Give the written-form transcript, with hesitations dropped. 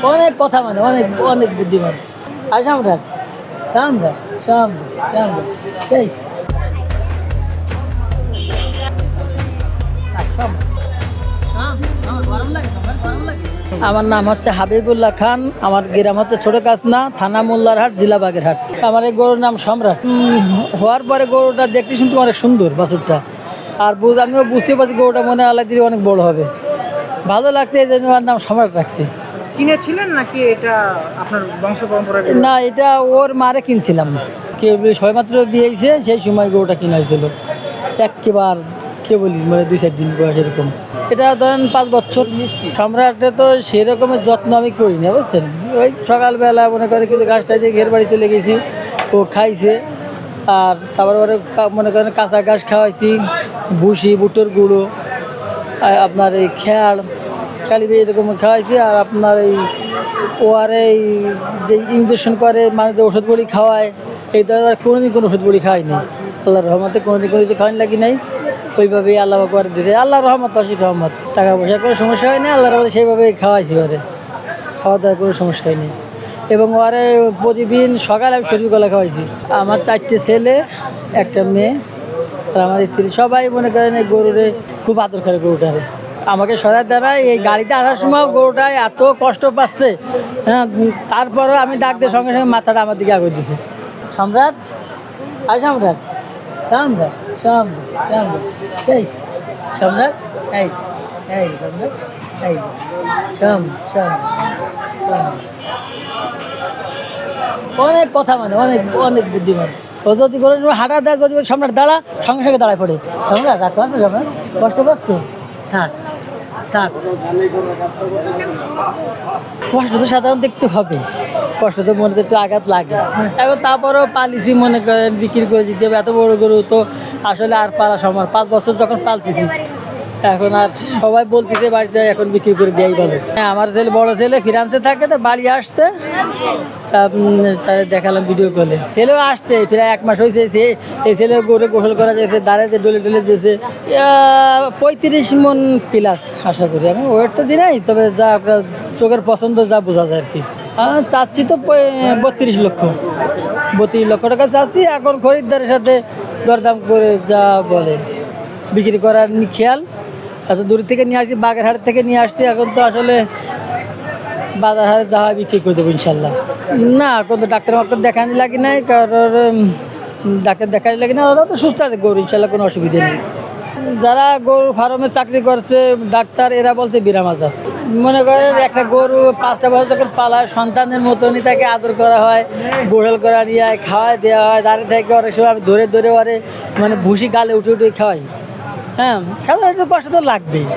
অনেক কথা মানে অনেক অনেক বুদ্ধিমান। আর সম্রাট সম্রাট সম্রাট সম্রাট এই আমার নাম হচ্ছে হাবিবুল্লাহ খান, আমার গ্রাম হচ্ছে ছোট কাসনা, থানা মোল্লারহাট, জেলা বাগেরহাট। আমার এই গরুর নাম সম্রাট। হওয়ার পরে গরুটা দেখতে শুনতে অনেক সুন্দর বাছুরটা, আর আমিও বুঝতে পারছি গরুটা মনে আল্লাহ দিলে অনেক বড় হবে। ভালো লাগছে, এই জন্য আমার নাম সম্রাট রাখছি। কিনেছিলেন নাকি এটা আপনার বংশ পরম্পরা? না, এটা ওর মারে কিনছিলাম। সবেমাত্র বিয়েছে সেই সময় গরুটা কিনা হয়েছিল। একেবারে কে বলি মানে 2-4 দিন বয়স এরকম। এটা ধরেন 5 বছর। সম্রাটে তো সেরকমের যত্ন আমি করি না, বুঝছেন। ওই সকালবেলা মনে করে কিন্তু গাছটা দিয়ে ঘের বাড়ি চলে গেছি, ও খাইছে। আর তারপরে মনে করেন কাঁচা ঘাস খাওয়াইছি, ভুসি, বুটোর গুঁড়ো, আপনার এই খেয়াল কালিবে এরকম খাওয়াইছি। আর আপনার এই এই যে ইঞ্জেকশন করে মানে যে ওষুধ বড়ি খাওয়ায়, এই ধরনের কোনোদিন কোনো ওষুধ বড়ি খাওয়াই নাই। আল্লাহর রহমতে কোনোদিন কোনো কিছু খাওয়ানি লাগি নাই। ওইভাবেই আল্লাহ করে দিতে, আল্লাহর রহমত, অসিত রহমত। টাকা পয়সা কোনো সমস্যা হয়নি, আল্লাহর রহমতে সেইভাবেই খাওয়াইছি। খাওয়া দাওয়ার কোনো সমস্যা হয়নি। এবং প্রতিদিন সকালে আমি সবজি কলা খাওয়াইছি। আমার 4টে ছেলে, একটা মেয়ে, আর আমার স্ত্রী। সবাই মনে করেন এই গরুরে খুব আদর করে গরুটারে। আমাকে সরাই দাঁড়ায় এই গাড়িতে আসার সময় গরুটায় এত কষ্ট পাচ্ছে, হ্যাঁ। তারপরেও আমি ডাক দিয়ে সঙ্গে সঙ্গে মাথাটা আমার দিকে আগে দিছে। সম্রাট আর সম্রাট সম্রাট সম্রাট সম্রাট এই সম্রাট এই এই সম্রাট এই অনেক কথা মানে অনেক অনেক বুদ্ধিমান। ও যদি কোনো হাঁটা দেয়, যদি সম্রাট দাঁড়া, সঙ্গে সঙ্গে দাঁড়ায় পড়ে। সম্রাট রাখতে পারবে, সম্রাট কষ্ট পাচ্ছে, থাক থাক। কষ্ট তো সাধারণত একটু হবে, কষ্ট তো মনে একটু আঘাত লাগে। এখন তারপরেও পালিছি, মনে করেন বিক্রি করে দিতে হবে। এত বড় গরু তো আসলে আর পালা সময় 5 বছর যখন পালতেছি, এখন আর সবাই বলতেছে বাড়িতে এখন বিক্রি করে দেওয়াই ভালো। হ্যাঁ, আমার ছেলে, বড় ছেলে ফ্রান্সে থাকে, তো বাড়ি আসছে। তাদের দেখালাম ভিডিও কলে। ছেলেও আসছে, প্রায় 1 মাস হয়েছে। এই ছেলে গরু গোসল করা যেতে, দাঁড়াতে ডলে ডলে দিয়েছে। 35 মন প্লাস আশা করি। আমি ওয়েট তো দিই নাই, তবে যা আপনার চোখের পছন্দ যা বোঝা যায় আর কি। চাচ্ছি তো 32 লক্ষ, 32 লক্ষ টাকা চাচ্ছি। এখন খরিদ্দারের সাথে দরদাম করে যা বলে বিক্রি করার খেয়াল। এত দূর থেকে নিয়ে আসছি, বাগেরহাট থেকে নিয়ে আসছি। এখন তো আসলে বাজার হারে যা হয় বিক্রি করে দেবো ইনশাল্লাহ। না, কোনো ডাক্তার দেখানি লাগে নাই, কারণ ডাক্তার দেখানি লাগে না। ওরা তো সুস্থ আছে গরু, ইনশাল্লাহ কোনো অসুবিধা নেই। যারা গরু ফার্মে চাকরি করছে, ডাক্তার, এরা বলছে বিরাম আজাদ। মনে করেন একটা গরু 5টা বছর যখন পালায়, সন্তানের মতনই তাকে আদর করা হয়, গোসল করা নিয়ে খাওয়াই দেওয়া হয়। দাঁড়িয়ে থেকে অনেক সময় আমি ধরে ধরে মানে ভুসি গালে উঠে উঠে খাওয়াই। হ্যাঁ, সাধারণত কষ্ট তো লাগবেই।